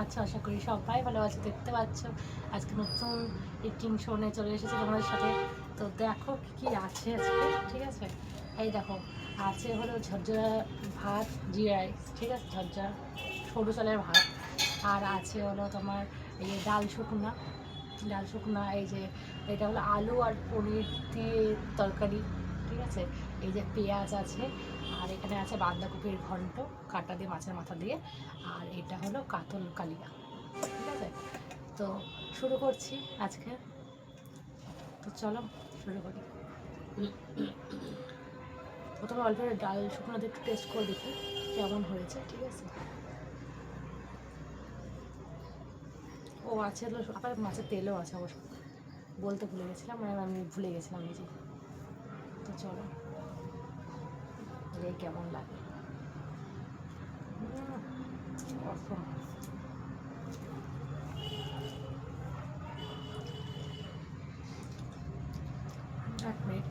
আছো? আশা করি সবাই ভালো আছে। দেখতে পাচ্ছ আজকে নতুন ইটিং শো নিয়ে চলে এসেছি তোমাদের সাথে। তো দেখো কী আছে আজকে, ঠিক আছে? এই দেখো, আছে হলো ঝরঝরা ভাত, জিরা রাইস, ঠিক আছে, ঝরঝরা সরু চালের ভাত। আর আছে হলো তোমার এই যে ডাল শুকনা, এই যে এটা হলো আলু আর পনির দিয়ে তরকারি, ঠিক আছে। এই যে পেঁয়াজ আছে, আর এখানে আছে বাঁধাকপির ঘন্ট কাটা দিয়ে মাছের মাথা দিয়ে, আর এটা হলো কাতল কালিয়া, ঠিক আছে। তো শুরু করছি আজকে, তো চলো শুরু করি। প্রথমে অল্প ডাল শুকনো দিয়ে একটু টেস্ট করে দেখি কেমন হয়েছে, ঠিক আছে। ও আছে হলো আবার মাছের তেলও আছে, অবশ্য বলতে ভুলে গেছিলাম, মানে আমি ভুলে গেছিলাম নিজে। তো চলো কেমন লাগে। অসম। এক মিনিট,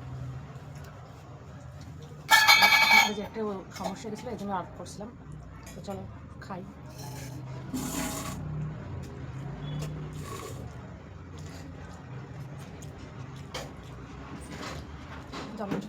যে একটা সমস্যা গেছিলো এই জন্য অফ করছিলাম। তো চলো খাই। যেমন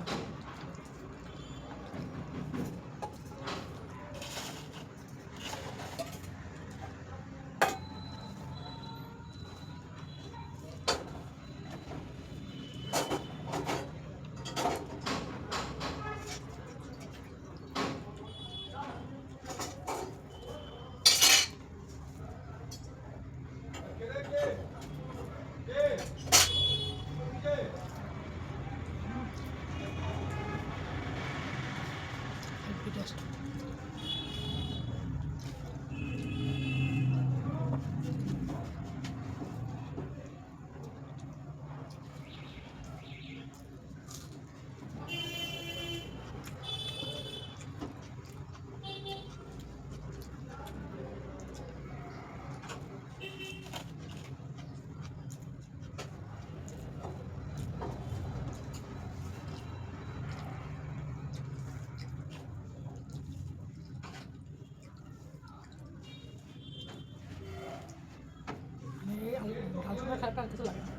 টেস্ট। ঝালসুড়া খারাপ আর কিছু লাগে না।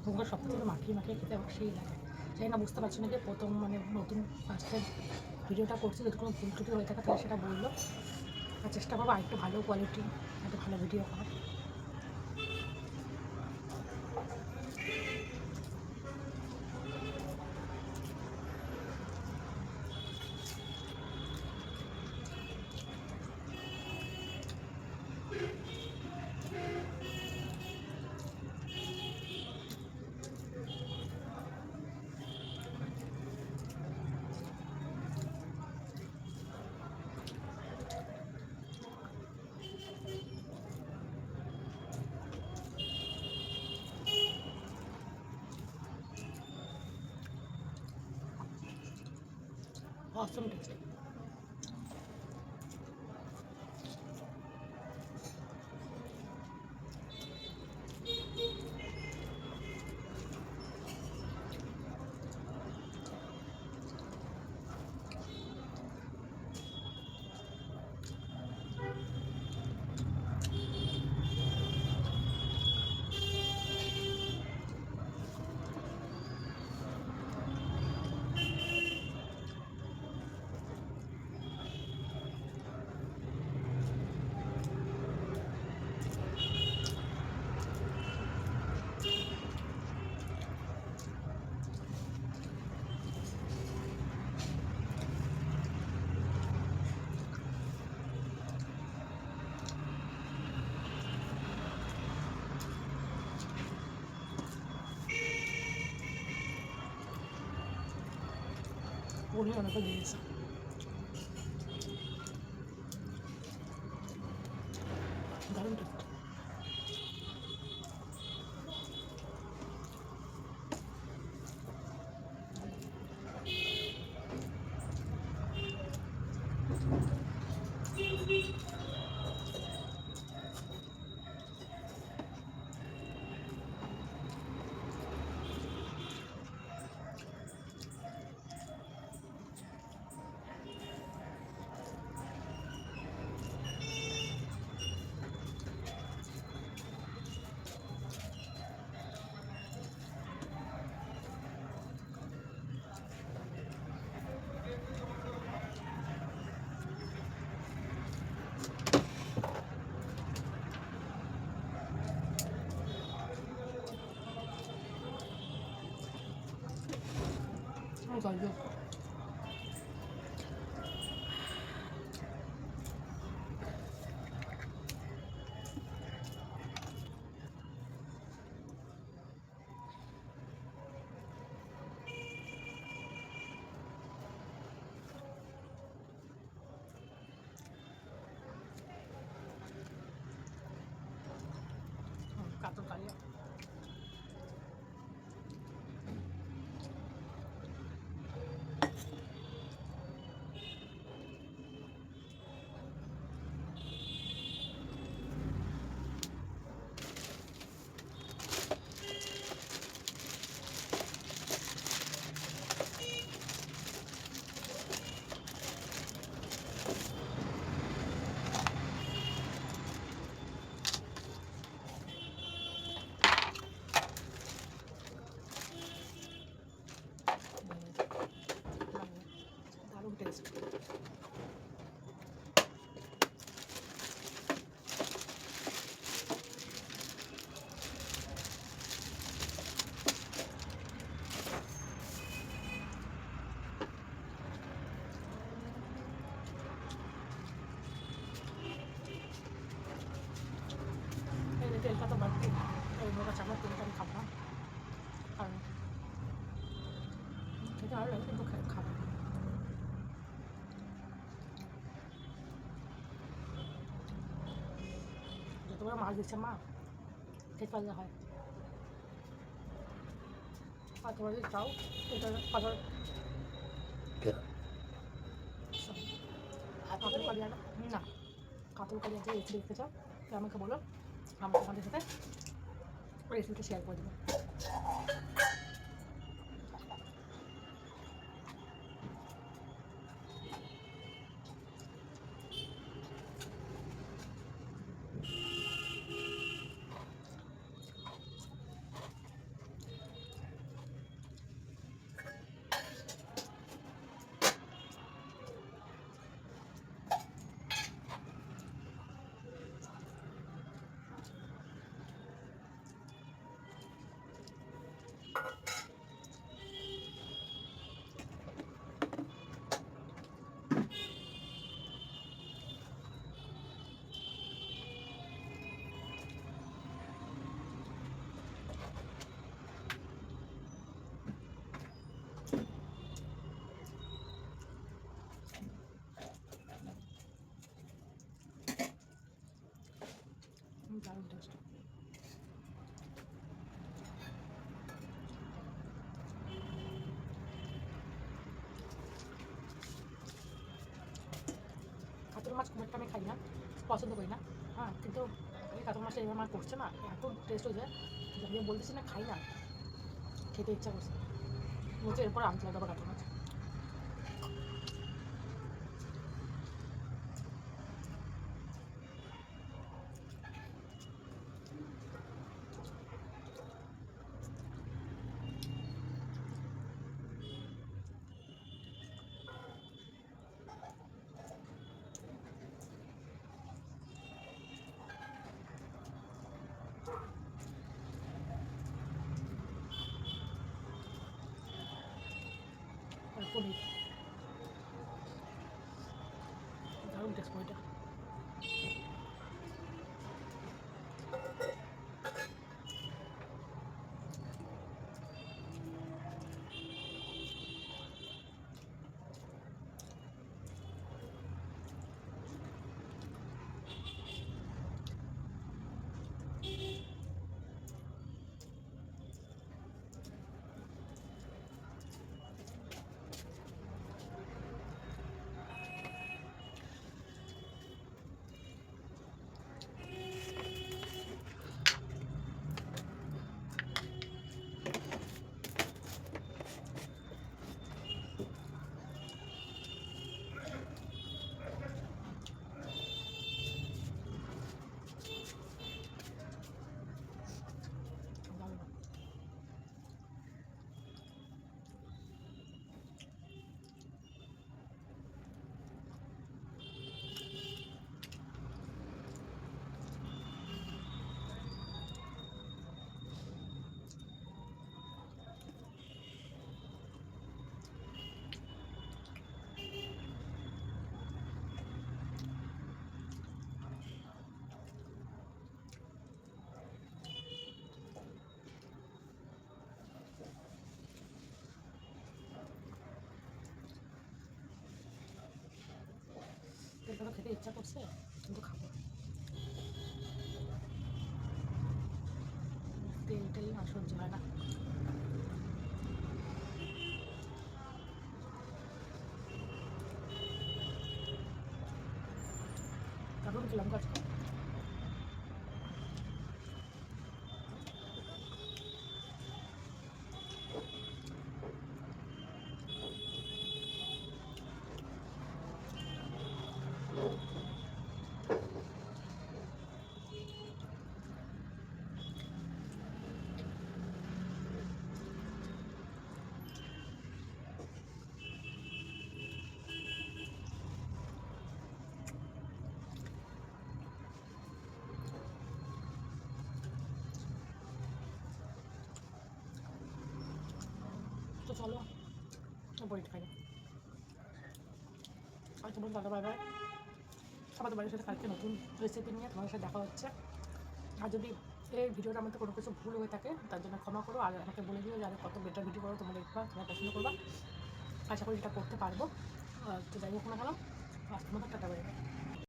তোমার সব থেকে মাখিয়ে খেতে আমার সেই লাগে। জানি না বুঝতে পারছি না যে প্রথম মানে নতুন আজকে ভিডিওটা করছি, যদি কোনো ভুল ত্রুটি হয়ে থাকে তাহলে সেটা বললো। আর চেষ্টা করবো আরেকটু ভালো কোয়ালিটি, একটা ভালো ভিডিও করার। Awesome taste. পনির অনেকটা দিয়েছে। দারুণ টেস্ট। জল দিও। কাতল কালিয়া দারুণ টেস্ট। এই তেলটা তো বাড়তি, ওই মোটা চামড়ার তেলটা আমি খাবো না, কারণ খেতে ভালো লাগে কিন্তু খাবো। যতবার মাছ দিচ্ছে মা খেতে পারলে হয়। আর তোমরা যদি চাও এটা কাতল কালিয়া না, কাতল কালিয়া যে রেসিপি দেখতে চাও তো আমাকে বলো, আমি তোমাদের সাথে রেসিপিটা শেয়ার করে দেবো। দারুণ টেস্ট। কাতল মাছ খুব একটা আমি খাই না, পছন্দ করি না, হ্যাঁ, কিন্তু এই কাতল মাছটা এবার আমার করছে না, এত টেস্ট হয়েছে আমি বলতেছি না খাই না, খেতে ইচ্ছা করছে, বলছে এরপর আনতে লাগবে আবার কাতল মাছ। আর পনির দারুণ টেস্ট পনিরটা। খেতে ইচ্ছা করছে, কিন্তু খাবো। তেল টেল না সহ্য হয় না। দারুণ খেলাম কাজ। তো চলো বড়ি খাই। আর তোমার দাদা বাই বাই। আমাদের বাড়ির সাথে কালকে নতুন রেসিপি নিয়ে তোমার সাথে দেখা হচ্ছে। আর যদি এই ভিডিওটা আমাদের কোনো কিছু ভুল হয়ে থাকে তার জন্য ক্ষমা করো, আর আমাকে বলে দিও যে আমি কত বেটার ভিডিও করো তোমরা দেখবা, তোমরা পছন্দ করবা। আশা করি এটা করতে পারবো। তো যাই হোক না কেন, তোমাদের টাটা বাই বাই।